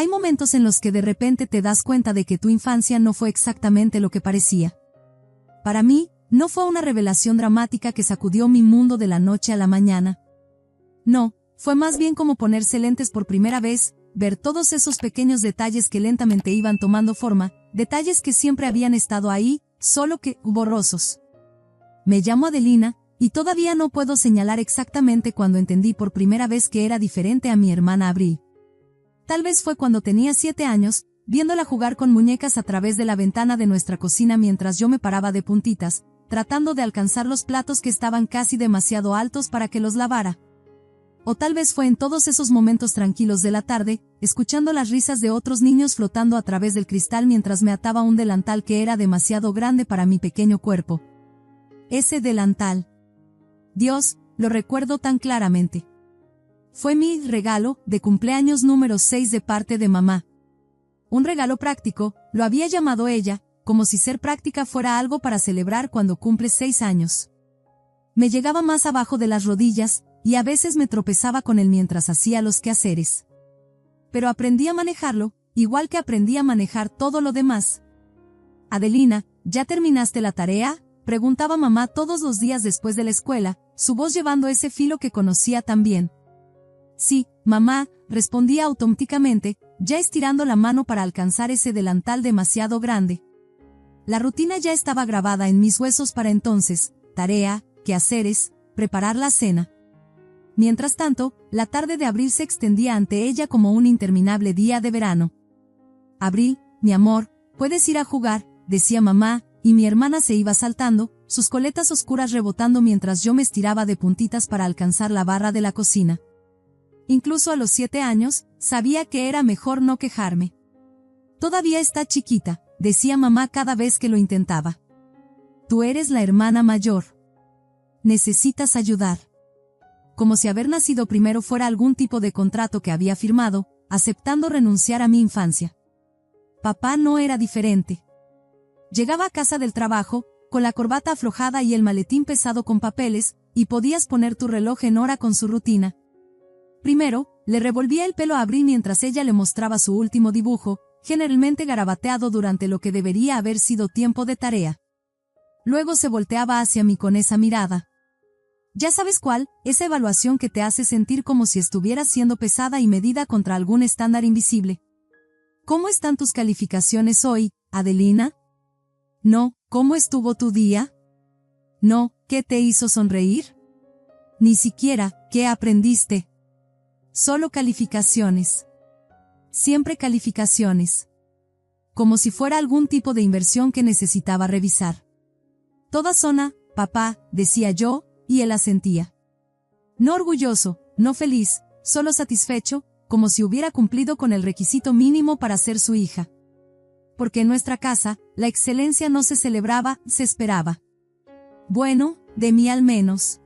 Hay momentos en los que de repente te das cuenta de que tu infancia no fue exactamente lo que parecía. Para mí, no fue una revelación dramática que sacudió mi mundo de la noche a la mañana. No, fue más bien como ponerse lentes por primera vez, ver todos esos pequeños detalles que lentamente iban tomando forma, detalles que siempre habían estado ahí, solo que borrosos. Me llamo Adelina, y todavía no puedo señalar exactamente cuando entendí por primera vez que era diferente a mi hermana Abril. Tal vez fue cuando tenía 7 años, viéndola jugar con muñecas a través de la ventana de nuestra cocina mientras yo me paraba de puntitas, tratando de alcanzar los platos que estaban casi demasiado altos para que los lavara. O tal vez fue en todos esos momentos tranquilos de la tarde, escuchando las risas de otros niños flotando a través del cristal mientras me ataba un delantal que era demasiado grande para mi pequeño cuerpo. Ese delantal. Dios, lo recuerdo tan claramente. Fue mi regalo de cumpleaños número 6 de parte de mamá. Un regalo práctico, lo había llamado ella, como si ser práctica fuera algo para celebrar cuando cumples 6 años. Me llegaba más abajo de las rodillas, y a veces me tropezaba con él mientras hacía los quehaceres. Pero aprendí a manejarlo, igual que aprendí a manejar todo lo demás. Adelina, ¿ya terminaste la tarea?, preguntaba mamá todos los días después de la escuela, su voz llevando ese filo que conocía tan bien. Sí, mamá, respondía automáticamente, ya estirando la mano para alcanzar ese delantal demasiado grande. La rutina ya estaba grabada en mis huesos para entonces: tarea, quehaceres, preparar la cena. Mientras tanto, la tarde de Abril se extendía ante ella como un interminable día de verano. Abril, mi amor, puedes ir a jugar, decía mamá, y mi hermana se iba saltando, sus coletas oscuras rebotando mientras yo me estiraba de puntitas para alcanzar la barra de la cocina. Incluso a los 7 años, sabía que era mejor no quejarme. Todavía está chiquita, decía mamá cada vez que lo intentaba. Tú eres la hermana mayor. Necesitas ayudar. Como si haber nacido primero fuera algún tipo de contrato que había firmado, aceptando renunciar a mi infancia. Papá no era diferente. Llegaba a casa del trabajo, con la corbata aflojada y el maletín pesado con papeles, y podías poner tu reloj en hora con su rutina. Primero, le revolvía el pelo a Abril mientras ella le mostraba su último dibujo, generalmente garabateado durante lo que debería haber sido tiempo de tarea. Luego se volteaba hacia mí con esa mirada. Ya sabes cuál, esa evaluación que te hace sentir como si estuvieras siendo pesada y medida contra algún estándar invisible. ¿Cómo están tus calificaciones hoy, Adelina? No, ¿cómo estuvo tu día? No, ¿qué te hizo sonreír? Ni siquiera, ¿qué aprendiste? Solo calificaciones. Siempre calificaciones. Como si fuera algún tipo de inversión que necesitaba revisar. Toda zona, papá, decía yo, y él asentía. No orgulloso, no feliz, solo satisfecho, como si hubiera cumplido con el requisito mínimo para ser su hija. Porque en nuestra casa, la excelencia no se celebraba, se esperaba. Bueno, de mí al menos.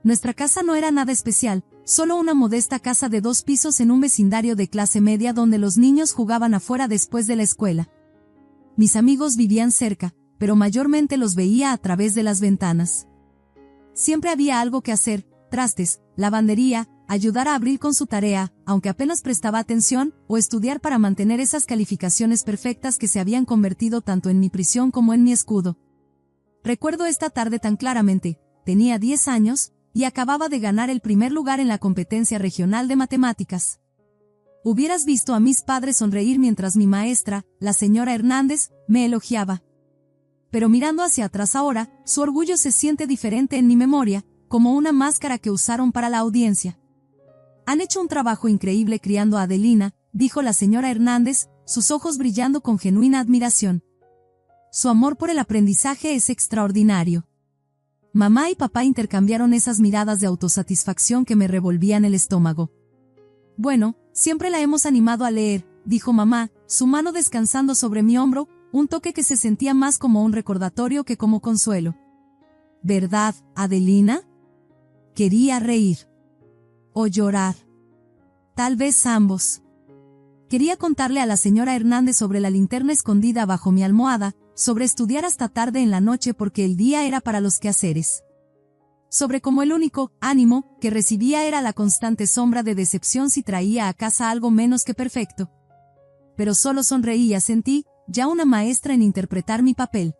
Nuestra casa no era nada especial, solo una modesta casa de 2 pisos en un vecindario de clase media donde los niños jugaban afuera después de la escuela. Mis amigos vivían cerca, pero mayormente los veía a través de las ventanas. Siempre había algo que hacer: trastes, lavandería, ayudar a Abril con su tarea, aunque apenas prestaba atención, o estudiar para mantener esas calificaciones perfectas que se habían convertido tanto en mi prisión como en mi escudo. Recuerdo esta tarde tan claramente: tenía 10 años, y acababa de ganar el primer lugar en la competencia regional de matemáticas. Hubieras visto a mis padres sonreír mientras mi maestra, la señora Hernández, me elogiaba. Pero mirando hacia atrás ahora, su orgullo se siente diferente en mi memoria, como una máscara que usaron para la audiencia. Han hecho un trabajo increíble criando a Adelina, dijo la señora Hernández, sus ojos brillando con genuina admiración. Su amor por el aprendizaje es extraordinario. Mamá y papá intercambiaron esas miradas de autosatisfacción que me revolvían el estómago. Bueno, siempre la hemos animado a leer, dijo mamá, su mano descansando sobre mi hombro, un toque que se sentía más como un recordatorio que como consuelo. ¿Verdad, Adelina? Quería reír. O llorar. Tal vez ambos. Quería contarle a la señora Hernández sobre la linterna escondida bajo mi almohada, sobre estudiar hasta tarde en la noche porque el día era para los quehaceres. Sobre cómo el único ánimo que recibía era la constante sombra de decepción si traía a casa algo menos que perfecto. pero solo sonreía. Sentí, ya una maestra en interpretar mi papel.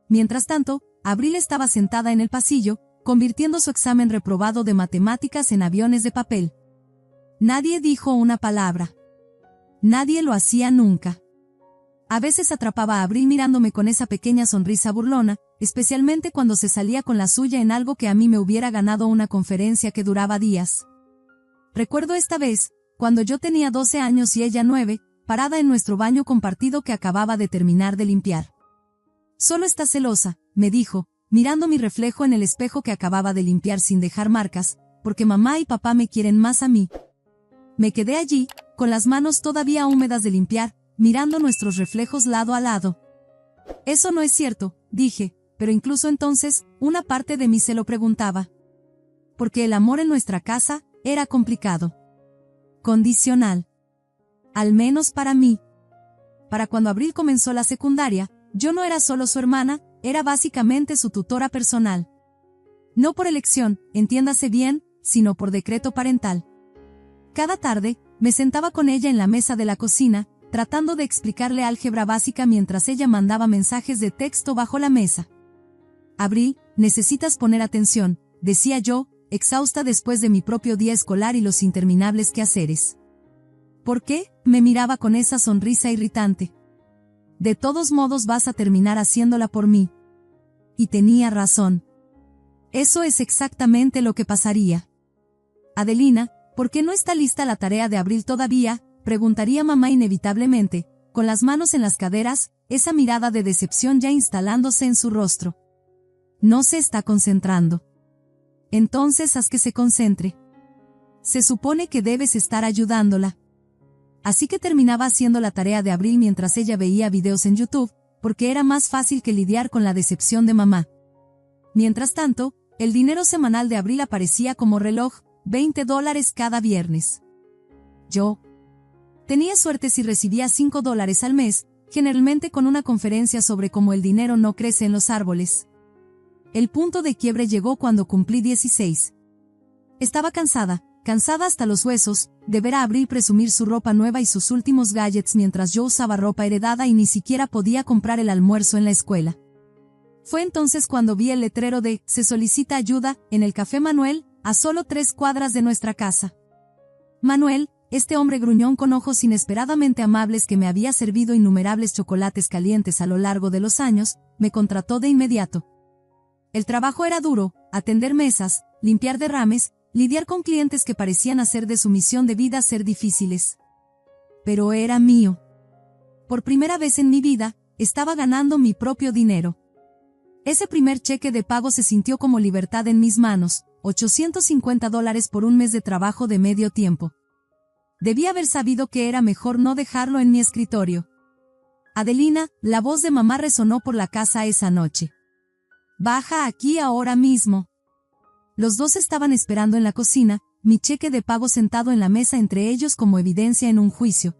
Mientras tanto, Abril estaba sentada en el pasillo, convirtiendo su examen reprobado de matemáticas en aviones de papel. Nadie dijo una palabra. Nadie lo hacía nunca. A veces atrapaba a Abril mirándome con esa pequeña sonrisa burlona, especialmente cuando se salía con la suya en algo que a mí me hubiera ganado una conferencia que duraba días. Recuerdo esta vez, cuando yo tenía 12 años y ella 9, parada en nuestro baño compartido que acababa de terminar de limpiar. «Solo está celosa», me dijo, mirando mi reflejo en el espejo que acababa de limpiar sin dejar marcas, «porque mamá y papá me quieren más a mí». Me quedé allí, con las manos todavía húmedas de limpiar, mirando nuestros reflejos lado a lado. «Eso no es cierto», dije, pero incluso entonces, una parte de mí se lo preguntaba. Porque el amor en nuestra casa era complicado. Condicional. Al menos para mí. Para cuando Abril comenzó la secundaria, yo no era solo su hermana, era básicamente su tutora personal. No por elección, entiéndase bien, sino por decreto parental. Cada tarde, me sentaba con ella en la mesa de la cocina, tratando de explicarle álgebra básica mientras ella mandaba mensajes de texto bajo la mesa. «Abril, necesitas poner atención», decía yo, exhausta después de mi propio día escolar y los interminables quehaceres. «¿Por qué?», me miraba con esa sonrisa irritante. «De todos modos vas a terminar haciéndola por mí». Y tenía razón. Eso es exactamente lo que pasaría. «Adelina, ¿por qué no está lista la tarea de Abril todavía?», preguntaría mamá inevitablemente, con las manos en las caderas, esa mirada de decepción ya instalándose en su rostro. «No se está concentrando». «Entonces haz que se concentre. Se supone que debes estar ayudándola». Así que terminaba haciendo la tarea de Abril mientras ella veía videos en YouTube, porque era más fácil que lidiar con la decepción de mamá. Mientras tanto, el dinero semanal de Abril aparecía como reloj, $20 cada viernes. Yo tenía suerte si recibía $5 al mes, generalmente con una conferencia sobre cómo el dinero no crece en los árboles. El punto de quiebre llegó cuando cumplí 16. Estaba cansada hasta los huesos, de ver a Abril presumir su ropa nueva y sus últimos gadgets mientras yo usaba ropa heredada y ni siquiera podía comprar el almuerzo en la escuela. Fue entonces cuando vi el letrero de «Se solicita ayuda» en el Café Manuel, a solo 3 cuadras de nuestra casa. Manuel, este hombre gruñón con ojos inesperadamente amables que me había servido innumerables chocolates calientes a lo largo de los años, me contrató de inmediato. El trabajo era duro, atender mesas, limpiar derrames, lidiar con clientes que parecían hacer de su misión de vida ser difíciles. Pero era mío. Por primera vez en mi vida, estaba ganando mi propio dinero. Ese primer cheque de pago se sintió como libertad en mis manos, $850 por un mes de trabajo de medio tiempo. Debí haber sabido que era mejor no dejarlo en mi escritorio. «Adelina», la voz de mamá resonó por la casa esa noche. «Baja aquí ahora mismo». Los dos estaban esperando en la cocina, mi cheque de pago sentado en la mesa entre ellos como evidencia en un juicio.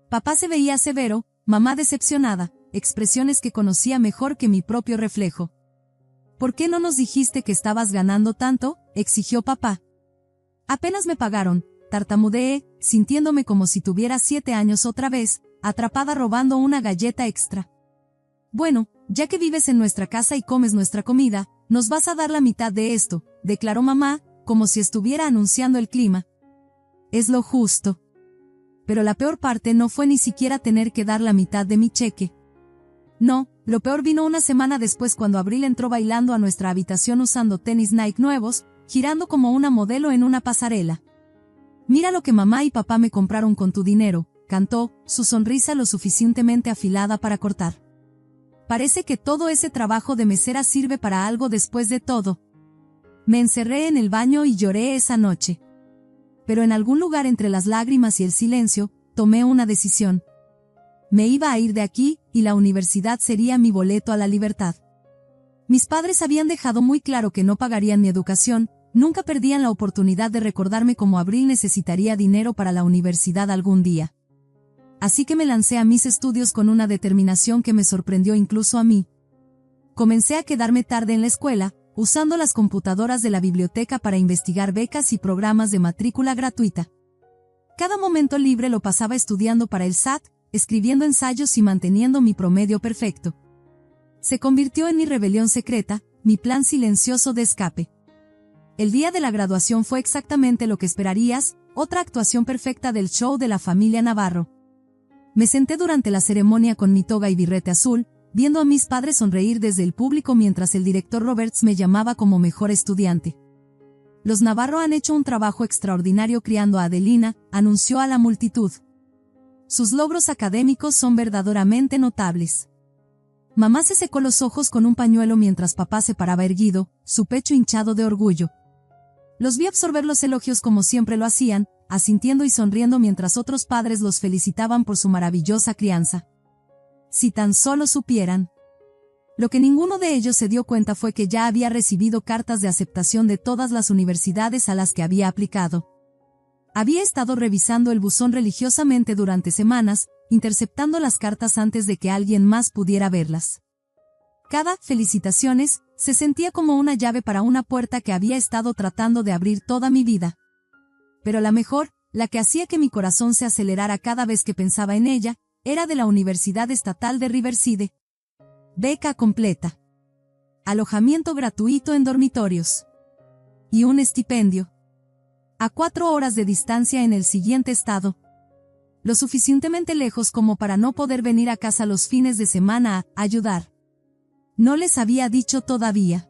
Papá se veía severo, mamá decepcionada, expresiones que conocía mejor que mi propio reflejo. «¿Por qué no nos dijiste que estabas ganando tanto?», exigió papá. «Apenas me pagaron», tartamudeé, sintiéndome como si tuviera 7 años otra vez, atrapada robando una galleta extra. «Bueno, ya que vives en nuestra casa y comes nuestra comida, nos vas a dar la mitad de esto», declaró mamá, como si estuviera anunciando el clima. «Es lo justo». Pero la peor parte no fue ni siquiera tener que dar la mitad de mi cheque. No, lo peor vino una semana después cuando Abril entró bailando a nuestra habitación usando tenis Nike nuevos, girando como una modelo en una pasarela. «Mira lo que mamá y papá me compraron con tu dinero», cantó, su sonrisa lo suficientemente afilada para cortar. «Parece que todo ese trabajo de mesera sirve para algo después de todo». Me encerré en el baño y lloré esa noche. Pero en algún lugar entre las lágrimas y el silencio, tomé una decisión. Me iba a ir de aquí, y la universidad sería mi boleto a la libertad. Mis padres habían dejado muy claro que no pagarían mi educación, nunca perdían la oportunidad de recordarme cómo Abril necesitaría dinero para la universidad algún día. Así que me lancé a mis estudios con una determinación que me sorprendió incluso a mí. Comencé a quedarme tarde en la escuela, usando las computadoras de la biblioteca para investigar becas y programas de matrícula gratuita. Cada momento libre lo pasaba estudiando para el SAT, escribiendo ensayos y manteniendo mi promedio perfecto. Se convirtió en mi rebelión secreta, mi plan silencioso de escape. El día de la graduación fue exactamente lo que esperarías, otra actuación perfecta del show de la familia Navarro. Me senté durante la ceremonia con mi toga y birrete azul, viendo a mis padres sonreír desde el público mientras el director Roberts me llamaba como mejor estudiante. Los Navarro han hecho un trabajo extraordinario criando a Adelina, anunció a la multitud. Sus logros académicos son verdaderamente notables. Mamá se secó los ojos con un pañuelo mientras papá se paraba erguido, su pecho hinchado de orgullo. Los vi absorber los elogios como siempre lo hacían, asintiendo y sonriendo mientras otros padres los felicitaban por su maravillosa crianza. Si tan solo supieran. Lo que ninguno de ellos se dio cuenta fue que ya había recibido cartas de aceptación de todas las universidades a las que había aplicado. Había estado revisando el buzón religiosamente durante semanas, interceptando las cartas antes de que alguien más pudiera verlas. Cada felicitaciones se sentía como una llave para una puerta que había estado tratando de abrir toda mi vida. Pero la mejor, la que hacía que mi corazón se acelerara cada vez que pensaba en ella, era de la Universidad Estatal de Riverside. Beca completa. Alojamiento gratuito en dormitorios. Y un estipendio. A 4 horas de distancia en el siguiente estado. Lo suficientemente lejos como para no poder venir a casa los fines de semana a ayudar. No les había dicho todavía.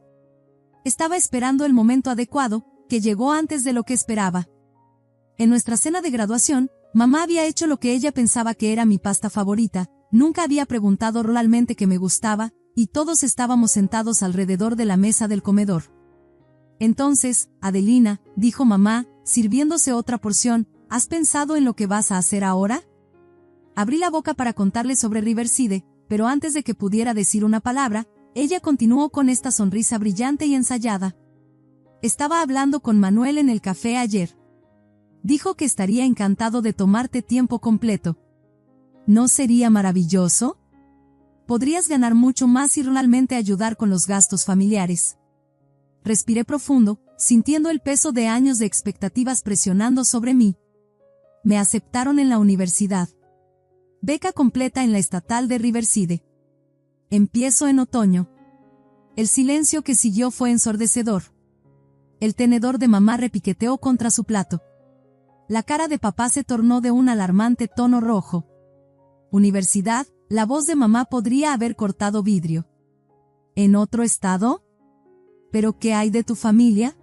Estaba esperando el momento adecuado, que llegó antes de lo que esperaba. En nuestra cena de graduación, mamá había hecho lo que ella pensaba que era mi pasta favorita, nunca había preguntado realmente qué me gustaba, y todos estábamos sentados alrededor de la mesa del comedor. Entonces, Adelina, dijo mamá, sirviéndose otra porción, ¿has pensado en lo que vas a hacer ahora? Abrí la boca para contarle sobre Riverside, pero antes de que pudiera decir una palabra, ella continuó con esta sonrisa brillante y ensayada. Estaba hablando con Manuel en el café ayer. Dijo que estaría encantado de tomarte tiempo completo. ¿No sería maravilloso? Podrías ganar mucho más y realmente ayudar con los gastos familiares. Respiré profundo, sintiendo el peso de años de expectativas presionando sobre mí. Me aceptaron en la universidad. Beca completa en la Estatal de Riverside. Empiezo en otoño. El silencio que siguió fue ensordecedor. El tenedor de mamá repiqueteó contra su plato. La cara de papá se tornó de un alarmante tono rojo. Universidad, la voz de mamá podría haber cortado vidrio. ¿En otro estado? ¿Pero qué hay de tu familia?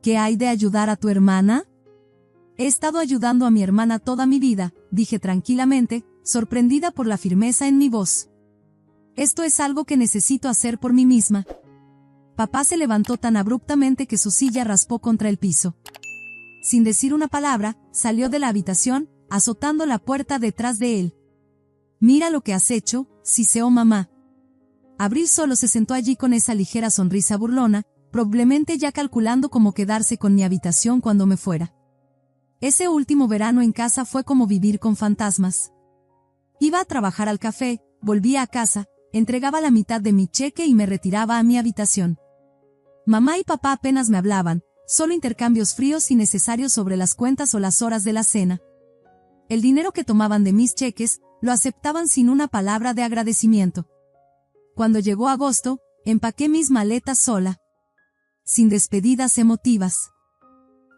¿Qué hay de ayudar a tu hermana? He estado ayudando a mi hermana toda mi vida, dije tranquilamente, sorprendida por la firmeza en mi voz. Esto es algo que necesito hacer por mí misma. Papá se levantó tan abruptamente que su silla raspó contra el piso. Sin decir una palabra, salió de la habitación, azotando la puerta detrás de él. Mira lo que has hecho, siseó mamá. Abril solo se sentó allí con esa ligera sonrisa burlona, probablemente ya calculando cómo quedarse con mi habitación cuando me fuera. Ese último verano en casa fue como vivir con fantasmas. Iba a trabajar al café, volvía a casa, entregaba la mitad de mi cheque y me retiraba a mi habitación. Mamá y papá apenas me hablaban, solo intercambios fríos y necesarios sobre las cuentas o las horas de la cena. El dinero que tomaban de mis cheques, lo aceptaban sin una palabra de agradecimiento. Cuando llegó agosto, empaqué mis maletas sola. Sin despedidas emotivas.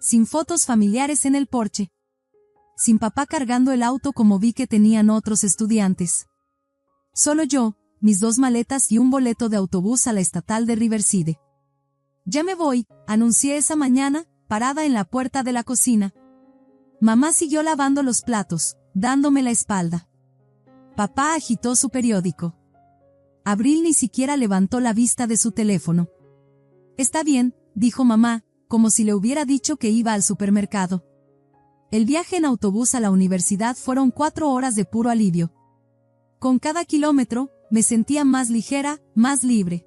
Sin fotos familiares en el porche. Sin papá cargando el auto como vi que tenían otros estudiantes. Solo yo, mis 2 maletas y un boleto de autobús a la Estatal de Riverside. Ya me voy, anuncié esa mañana, parada en la puerta de la cocina. Mamá siguió lavando los platos, dándome la espalda. Papá agitó su periódico. Abril ni siquiera levantó la vista de su teléfono. Está bien, dijo mamá, como si le hubiera dicho que iba al supermercado. El viaje en autobús a la universidad fueron 4 horas de puro alivio. Con cada kilómetro, me sentía más ligera, más libre.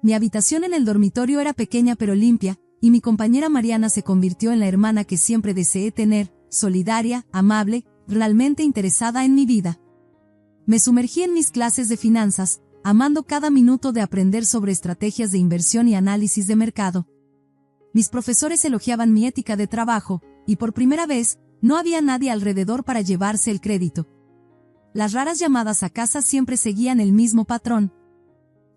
Mi habitación en el dormitorio era pequeña pero limpia, y mi compañera Mariana se convirtió en la hermana que siempre deseé tener, solidaria, amable, realmente interesada en mi vida. Me sumergí en mis clases de finanzas, amando cada minuto de aprender sobre estrategias de inversión y análisis de mercado. Mis profesores elogiaban mi ética de trabajo, y por primera vez, no había nadie alrededor para llevarse el crédito. Las raras llamadas a casa siempre seguían el mismo patrón.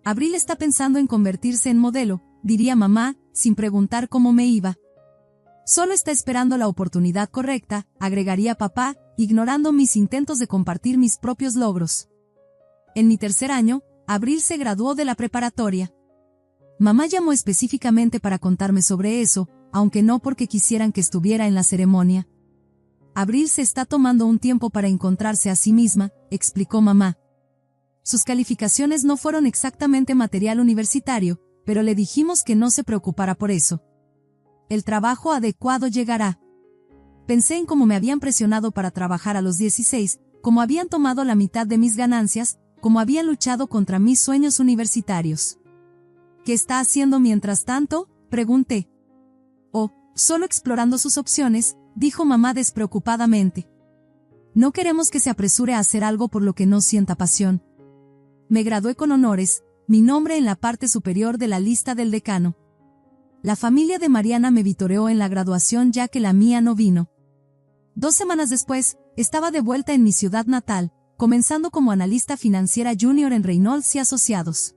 Abril está pensando en convertirse en modelo, diría mamá, sin preguntar cómo me iba. Solo está esperando la oportunidad correcta, agregaría papá, ignorando mis intentos de compartir mis propios logros. En mi tercer año, Abril se graduó de la preparatoria. Mamá llamó específicamente para contarme sobre eso, aunque no porque quisieran que estuviera en la ceremonia. Abril se está tomando un tiempo para encontrarse a sí misma, explicó mamá. Sus calificaciones no fueron exactamente material universitario, pero le dijimos que no se preocupara por eso. El trabajo adecuado llegará. Pensé en cómo me habían presionado para trabajar a los 16, cómo habían tomado la mitad de mis ganancias, cómo habían luchado contra mis sueños universitarios. ¿Qué está haciendo mientras tanto?, pregunté. Oh, solo explorando sus opciones, dijo mamá despreocupadamente. No queremos que se apresure a hacer algo por lo que no sienta pasión. Me gradué con honores, mi nombre en la parte superior de la lista del decano. La familia de Mariana me vitoreó en la graduación ya que la mía no vino. 2 semanas después, estaba de vuelta en mi ciudad natal, comenzando como analista financiera junior en Reynolds y Asociados.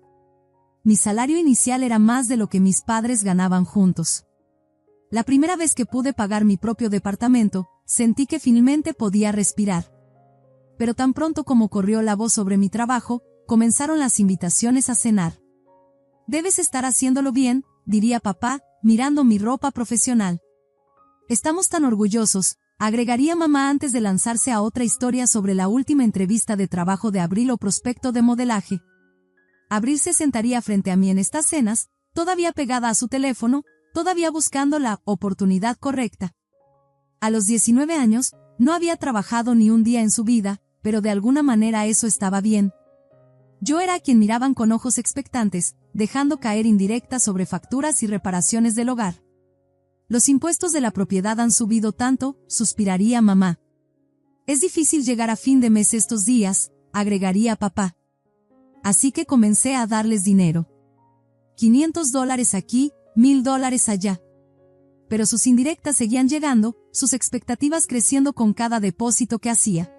Mi salario inicial era más de lo que mis padres ganaban juntos. La primera vez que pude pagar mi propio departamento, sentí que finalmente podía respirar. Pero tan pronto como corrió la voz sobre mi trabajo, comenzaron las invitaciones a cenar. Debes estar haciéndolo bien, diría papá, mirando mi ropa profesional. Estamos tan orgullosos, agregaría mamá antes de lanzarse a otra historia sobre la última entrevista de trabajo de Abril o prospecto de modelaje. Abril se sentaría frente a mí en estas cenas, todavía pegada a su teléfono, todavía buscando la oportunidad correcta. A los 19 años, no había trabajado ni un día en su vida, pero de alguna manera eso estaba bien. Yo era a quien miraban con ojos expectantes, dejando caer indirectas sobre facturas y reparaciones del hogar. Los impuestos de la propiedad han subido tanto, suspiraría mamá. Es difícil llegar a fin de mes estos días, agregaría papá. Así que comencé a darles dinero. $500 aquí, $1000 allá. Pero sus indirectas seguían llegando, sus expectativas creciendo con cada depósito que hacía.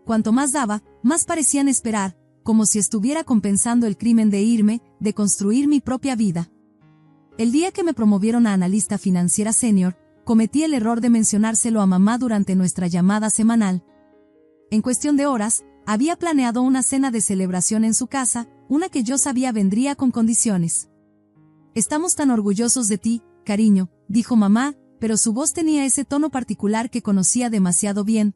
Cuanto más daba, más parecían esperar, como si estuviera compensando el crimen de irme, de construir mi propia vida. El día que me promovieron a analista financiera senior, cometí el error de mencionárselo a mamá durante nuestra llamada semanal. En cuestión de horas, había planeado una cena de celebración en su casa, una que yo sabía vendría con condiciones. Estamos tan orgullosos de ti, cariño, dijo mamá, pero su voz tenía ese tono particular que conocía demasiado bien.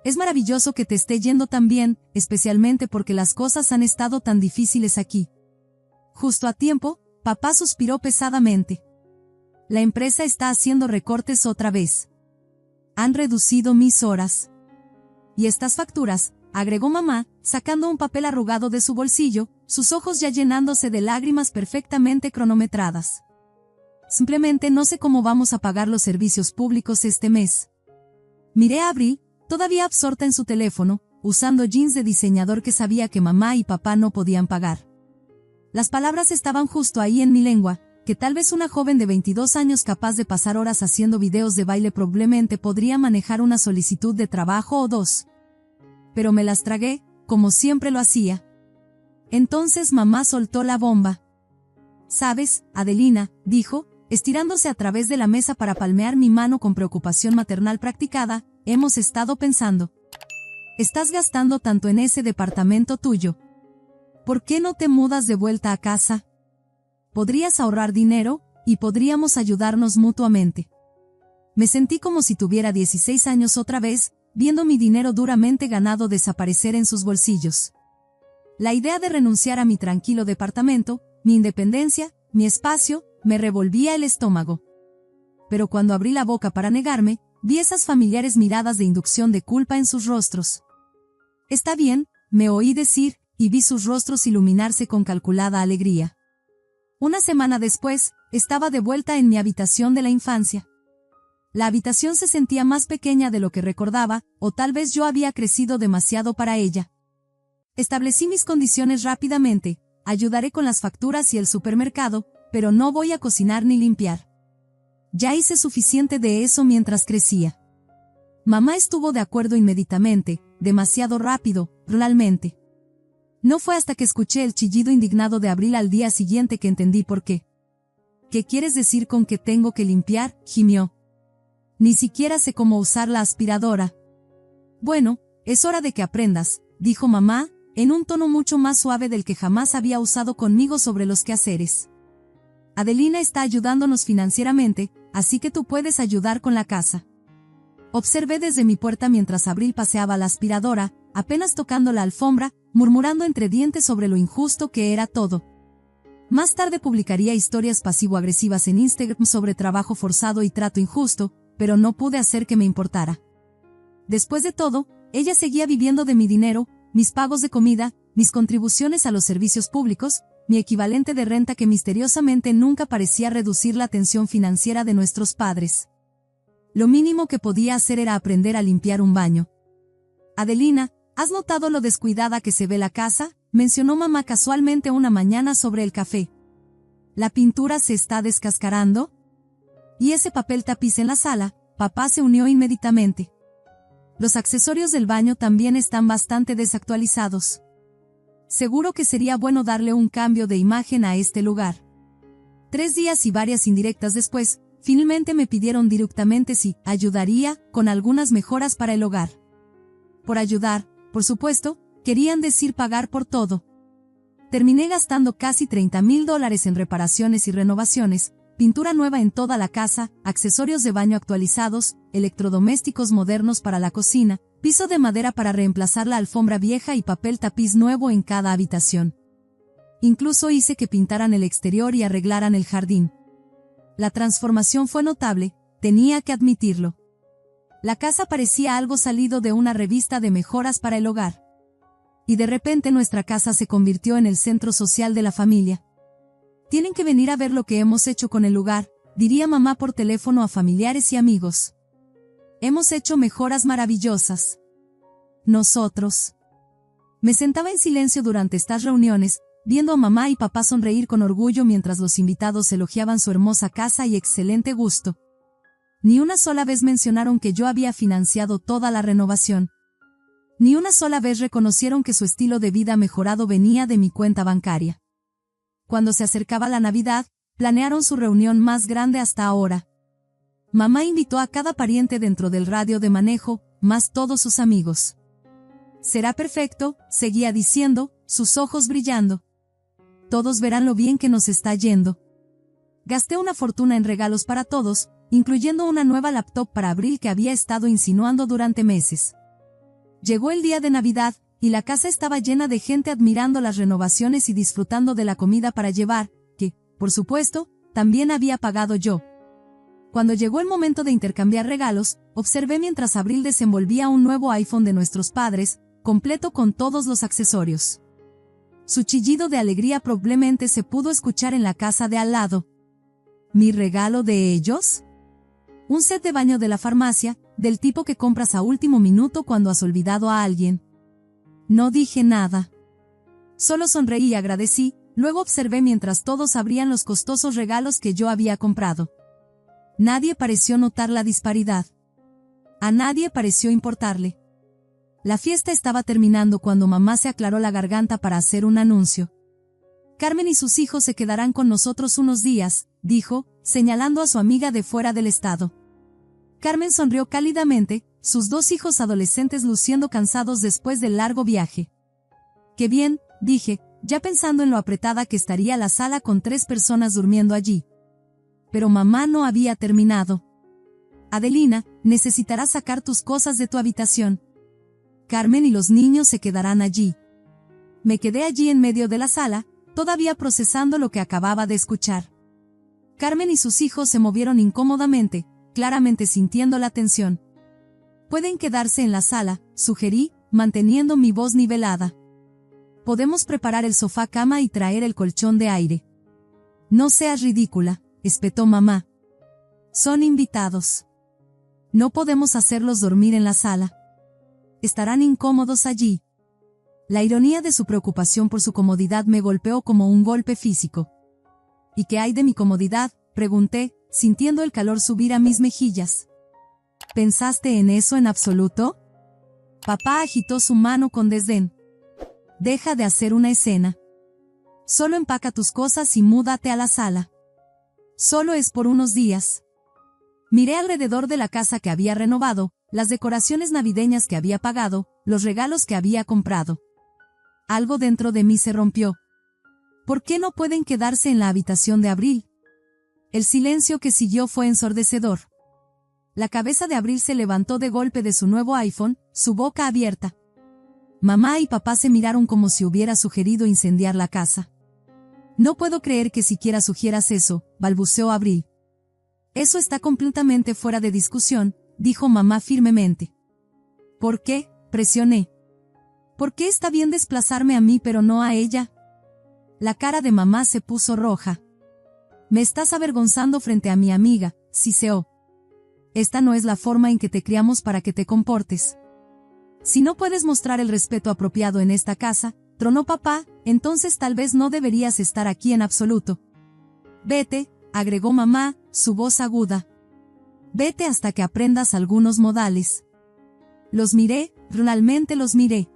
Es maravilloso que te esté yendo tan bien, especialmente porque las cosas han estado tan difíciles aquí. Justo a tiempo, papá suspiró pesadamente. La empresa está haciendo recortes otra vez. Han reducido mis horas. Y estas facturas, agregó mamá, sacando un papel arrugado de su bolsillo, sus ojos ya llenándose de lágrimas perfectamente cronometradas. Simplemente no sé cómo vamos a pagar los servicios públicos este mes. Miré a Abril, todavía absorta en su teléfono, usando jeans de diseñador que sabía que mamá y papá no podían pagar. Las palabras estaban justo ahí en mi lengua, que tal vez una joven de 22 años capaz de pasar horas haciendo videos de baile probablemente podría manejar una solicitud de trabajo o dos. Pero me las tragué, como siempre lo hacía. Entonces mamá soltó la bomba. «¿Sabes, Adelina?», dijo, estirándose a través de la mesa para palmear mi mano con preocupación maternal practicada, «hemos estado pensando. Estás gastando tanto en ese departamento tuyo. ¿Por qué no te mudas de vuelta a casa? Podrías ahorrar dinero, y podríamos ayudarnos mutuamente». Me sentí como si tuviera 16 años otra vez, viendo mi dinero duramente ganado desaparecer en sus bolsillos. La idea de renunciar a mi tranquilo departamento, mi independencia, mi espacio, me revolvía el estómago. Pero cuando abrí la boca para negarme, vi esas familiares miradas de inducción de culpa en sus rostros. «Está bien», me oí decir, y vi sus rostros iluminarse con calculada alegría. Una semana después, estaba de vuelta en mi habitación de la infancia. La habitación se sentía más pequeña de lo que recordaba, o tal vez yo había crecido demasiado para ella. Establecí mis condiciones rápidamente: ayudaré con las facturas y el supermercado, pero no voy a cocinar ni limpiar. Ya hice suficiente de eso mientras crecía. Mamá estuvo de acuerdo inmediatamente, demasiado rápido, realmente. No fue hasta que escuché el chillido indignado de Abril al día siguiente que entendí por qué. ¿Qué quieres decir con que tengo que limpiar?, gimió. Ni siquiera sé cómo usar la aspiradora. Bueno, es hora de que aprendas, dijo mamá, en un tono mucho más suave del que jamás había usado conmigo sobre los quehaceres. Adelina está ayudándonos financieramente, así que tú puedes ayudar con la casa. Observé desde mi puerta mientras Abril paseaba la aspiradora, apenas tocando la alfombra, murmurando entre dientes sobre lo injusto que era todo. Más tarde publicaría historias pasivo-agresivas en Instagram sobre trabajo forzado y trato injusto, pero no pude hacer que me importara. Después de todo, ella seguía viviendo de mi dinero, mis pagos de comida, mis contribuciones a los servicios públicos, mi equivalente de renta que misteriosamente nunca parecía reducir la tensión financiera de nuestros padres. Lo mínimo que podía hacer era aprender a limpiar un baño. Adelina, ¿has notado lo descuidada que se ve la casa?, mencionó mamá casualmente una mañana sobre el café. ¿La pintura se está descascarando? ¿Y ese papel tapiz en la sala? Papá se unió inmediatamente. Los accesorios del baño también están bastante desactualizados. Seguro que sería bueno darle un cambio de imagen a este lugar. 3 días y varias indirectas después, finalmente me pidieron directamente si ayudaría con algunas mejoras para el hogar. Por ayudar, por supuesto, querían decir pagar por todo. Terminé gastando casi $30,000 en reparaciones y renovaciones, pintura nueva en toda la casa, accesorios de baño actualizados, electrodomésticos modernos para la cocina, piso de madera para reemplazar la alfombra vieja y papel tapiz nuevo en cada habitación. Incluso hice que pintaran el exterior y arreglaran el jardín. La transformación fue notable, tenía que admitirlo. La casa parecía algo salido de una revista de mejoras para el hogar. Y de repente nuestra casa se convirtió en el centro social de la familia. Tienen que venir a ver lo que hemos hecho con el lugar, diría mamá por teléfono a familiares y amigos. Hemos hecho mejoras maravillosas. Nosotros. Me sentaba en silencio durante estas reuniones, viendo a mamá y papá sonreír con orgullo mientras los invitados elogiaban su hermosa casa y excelente gusto. Ni una sola vez mencionaron que yo había financiado toda la renovación. Ni una sola vez reconocieron que su estilo de vida mejorado venía de mi cuenta bancaria. Cuando se acercaba la Navidad, planearon su reunión más grande hasta ahora. Mamá invitó a cada pariente dentro del radio de manejo, más todos sus amigos. Será perfecto, seguía diciendo, sus ojos brillando. Todos verán lo bien que nos está yendo. Gasté una fortuna en regalos para todos, incluyendo una nueva laptop para Abril que había estado insinuando durante meses. Llegó el día de Navidad, y la casa estaba llena de gente admirando las renovaciones y disfrutando de la comida para llevar, que, por supuesto, también había pagado yo. Cuando llegó el momento de intercambiar regalos, observé mientras Abril desenvolvía un nuevo iPhone de nuestros padres, completo con todos los accesorios. Su chillido de alegría probablemente se pudo escuchar en la casa de al lado. ¿Mi regalo de ellos? Un set de baño de la farmacia, del tipo que compras a último minuto cuando has olvidado a alguien. No dije nada. Solo sonreí y agradecí, luego observé mientras todos abrían los costosos regalos que yo había comprado. Nadie pareció notar la disparidad. A nadie pareció importarle. La fiesta estaba terminando cuando mamá se aclaró la garganta para hacer un anuncio. Carmen y sus hijos se quedarán con nosotros unos días, dijo, señalando a su amiga de fuera del estado. Carmen sonrió cálidamente, sus 2 hijos adolescentes luciendo cansados después del largo viaje. «Qué bien», dije, ya pensando en lo apretada que estaría la sala con 3 personas durmiendo allí. Pero mamá no había terminado. «Adelina, necesitarás sacar tus cosas de tu habitación. Carmen y los niños se quedarán allí». Me quedé allí en medio de la sala, todavía procesando lo que acababa de escuchar. Carmen y sus hijos se movieron incómodamente, claramente sintiendo la tensión. «Pueden quedarse en la sala», sugerí, manteniendo mi voz nivelada. «Podemos preparar el sofá cama y traer el colchón de aire». «No seas ridícula», espetó mamá. «Son invitados. No podemos hacerlos dormir en la sala. Estarán incómodos allí». La ironía de su preocupación por su comodidad me golpeó como un golpe físico. «¿Y qué hay de mi comodidad?», pregunté, sintiendo el calor subir a mis mejillas. ¿Pensaste en eso en absoluto? Papá agitó su mano con desdén. Deja de hacer una escena. Solo empaca tus cosas y múdate a la sala. Solo es por unos días. Miré alrededor de la casa que había renovado, las decoraciones navideñas que había pagado, los regalos que había comprado. Algo dentro de mí se rompió. ¿Por qué no pueden quedarse en la habitación de Abril? El silencio que siguió fue ensordecedor. La cabeza de Abril se levantó de golpe de su nuevo iPhone, su boca abierta. Mamá y papá se miraron como si hubiera sugerido incendiar la casa. No puedo creer que siquiera sugieras eso, balbuceó Abril. Eso está completamente fuera de discusión, dijo mamá firmemente. ¿Por qué? Presioné. ¿Por qué está bien desplazarme a mí pero no a ella? La cara de mamá se puso roja. Me estás avergonzando frente a mi amiga, siseó. Esta no es la forma en que te criamos para que te comportes. Si no puedes mostrar el respeto apropiado en esta casa, tronó papá, entonces tal vez no deberías estar aquí en absoluto. Vete, agregó mamá, su voz aguda. Vete hasta que aprendas algunos modales. Los miré, realmente los miré.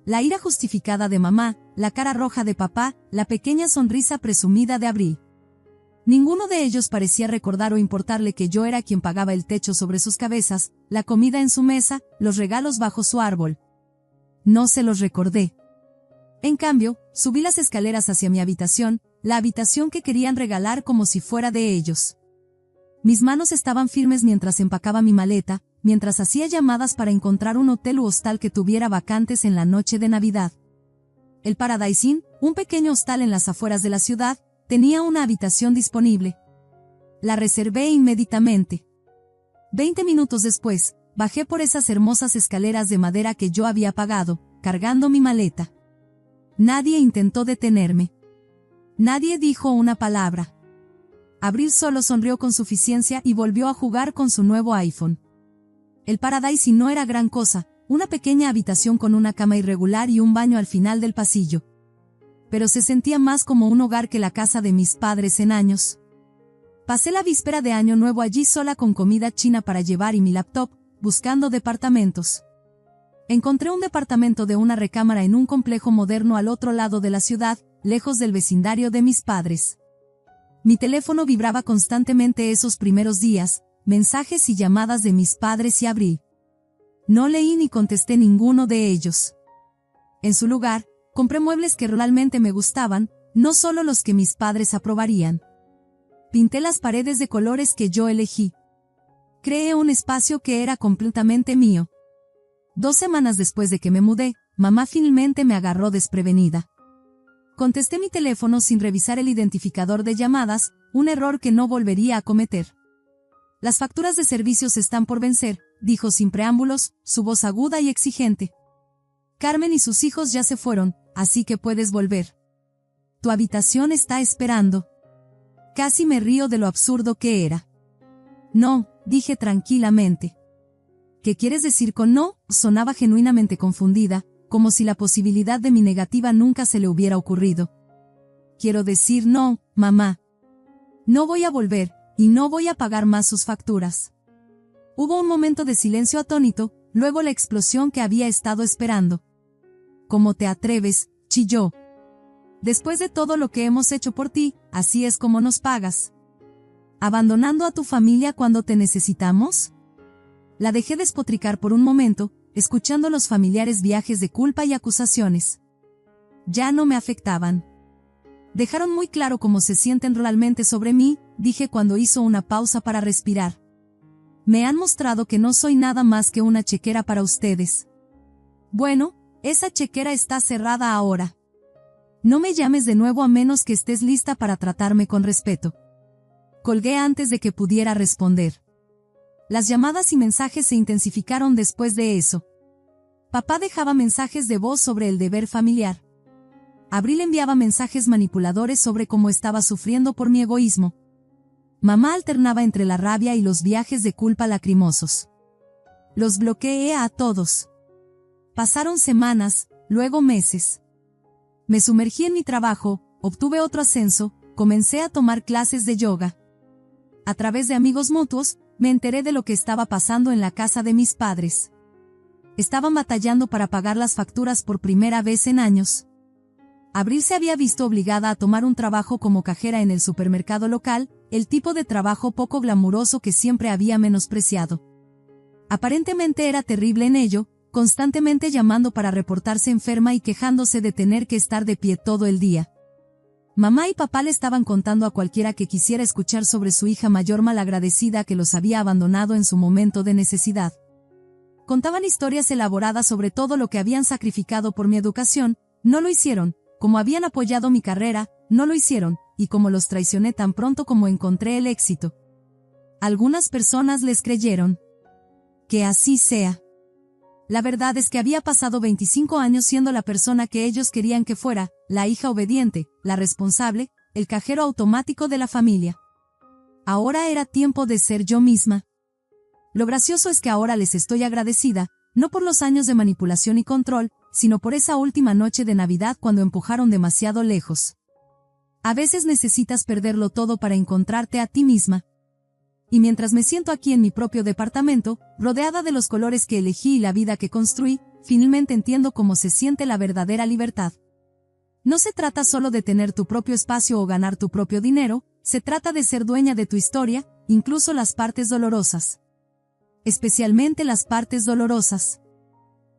La ira justificada de mamá, la cara roja de papá, la pequeña sonrisa presumida de Abril. Ninguno de ellos parecía recordar o importarle que yo era quien pagaba el techo sobre sus cabezas, la comida en su mesa, los regalos bajo su árbol. No se los recordé. En cambio, subí las escaleras hacia mi habitación, la habitación que querían regalar como si fuera de ellos. Mis manos estaban firmes mientras empacaba mi maleta, mientras hacía llamadas para encontrar un hotel u hostal que tuviera vacantes en la noche de Navidad. El Paradise Inn, un pequeño hostal en las afueras de la ciudad, tenía una habitación disponible. La reservé inmediatamente. 20 minutos después, bajé por esas hermosas escaleras de madera que yo había pagado, cargando mi maleta. Nadie intentó detenerme. Nadie dijo una palabra. Abril solo sonrió con suficiencia y volvió a jugar con su nuevo iPhone. El Paradise Inn no era gran cosa, una pequeña habitación con una cama irregular y un baño al final del pasillo. Pero se sentía más como un hogar que la casa de mis padres en años. Pasé la víspera de Año Nuevo allí sola con comida china para llevar y mi laptop, buscando departamentos. Encontré un departamento de una recámara en un complejo moderno al otro lado de la ciudad, lejos del vecindario de mis padres. Mi teléfono vibraba constantemente esos primeros días, mensajes y llamadas de mis padres y Abril. No leí ni contesté ninguno de ellos. En su lugar, compré muebles que realmente me gustaban, no solo los que mis padres aprobarían. Pinté las paredes de colores que yo elegí. Creé un espacio que era completamente mío. 2 semanas después de que me mudé, mamá finalmente me agarró desprevenida. Contesté mi teléfono sin revisar el identificador de llamadas, un error que no volvería a cometer. Las facturas de servicios están por vencer, dijo sin preámbulos, su voz aguda y exigente. Carmen y sus hijos ya se fueron, así que puedes volver. Tu habitación está esperando. Casi me río de lo absurdo que era. No, dije tranquilamente. ¿Qué quieres decir con no? Sonaba genuinamente confundida, como si la posibilidad de mi negativa nunca se le hubiera ocurrido. Quiero decir no, mamá. No voy a volver, y no voy a pagar más sus facturas. Hubo un momento de silencio atónito, luego la explosión que había estado esperando. ¿Cómo te atreves?, chilló. Después de todo lo que hemos hecho por ti, así es como nos pagas. ¿Abandonando a tu familia cuando te necesitamos? La dejé despotricar por un momento, escuchando los familiares viajes de culpa y acusaciones. Ya no me afectaban. Dejaron muy claro cómo se sienten realmente sobre mí, dije cuando hizo una pausa para respirar. Me han mostrado que no soy nada más que una chequera para ustedes. Bueno, esa chequera está cerrada ahora. No me llames de nuevo a menos que estés lista para tratarme con respeto. Colgué antes de que pudiera responder. Las llamadas y mensajes se intensificaron después de eso. Papá dejaba mensajes de voz sobre el deber familiar. Abril enviaba mensajes manipuladores sobre cómo estaba sufriendo por mi egoísmo. Mamá alternaba entre la rabia y los viajes de culpa lacrimosos. Los bloqueé a todos. Pasaron semanas, luego meses. Me sumergí en mi trabajo, obtuve otro ascenso, comencé a tomar clases de yoga. a través de amigos mutuos, me enteré de lo que estaba pasando en la casa de mis padres. Estaban batallando para pagar las facturas por primera vez en años. Abril se había visto obligada a tomar un trabajo como cajera en el supermercado local, el tipo de trabajo poco glamuroso que siempre había menospreciado. Aparentemente era terrible en ello, constantemente llamando para reportarse enferma y quejándose de tener que estar de pie todo el día. Mamá y papá le estaban contando a cualquiera que quisiera escuchar sobre su hija mayor malagradecida que los había abandonado en su momento de necesidad. Contaban historias elaboradas sobre todo lo que habían sacrificado por mi educación, no lo hicieron, como habían apoyado mi carrera, no lo hicieron, y como los traicioné tan pronto como encontré el éxito. Algunas personas les creyeron. Que así sea. La verdad es que había pasado 25 años siendo la persona que ellos querían que fuera, la hija obediente, la responsable, el cajero automático de la familia. Ahora era tiempo de ser yo misma. Lo gracioso es que ahora les estoy agradecida, no por los años de manipulación y control, sino por esa última noche de Navidad cuando empujaron demasiado lejos. A veces necesitas perderlo todo para encontrarte a ti misma. Y mientras me siento aquí en mi propio departamento, rodeada de los colores que elegí y la vida que construí, finalmente entiendo cómo se siente la verdadera libertad. No se trata solo de tener tu propio espacio o ganar tu propio dinero, se trata de ser dueña de tu historia, incluso las partes dolorosas. Especialmente las partes dolorosas.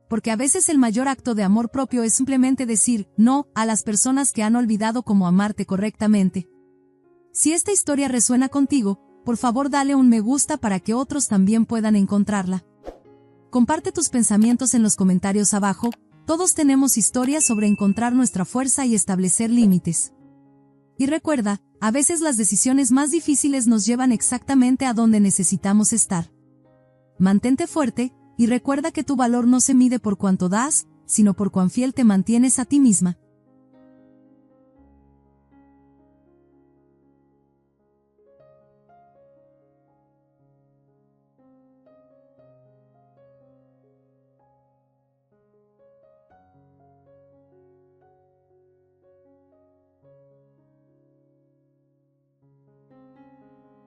Porque a veces el mayor acto de amor propio es simplemente decir no a las personas que han olvidado cómo amarte correctamente. Si esta historia resuena contigo, por favor dale un me gusta para que otros también puedan encontrarla. Comparte tus pensamientos en los comentarios abajo, todos tenemos historias sobre encontrar nuestra fuerza y establecer límites. Y recuerda, a veces las decisiones más difíciles nos llevan exactamente a donde necesitamos estar. Mantente fuerte, y recuerda que tu valor no se mide por cuánto das, sino por cuán fiel te mantienes a ti misma.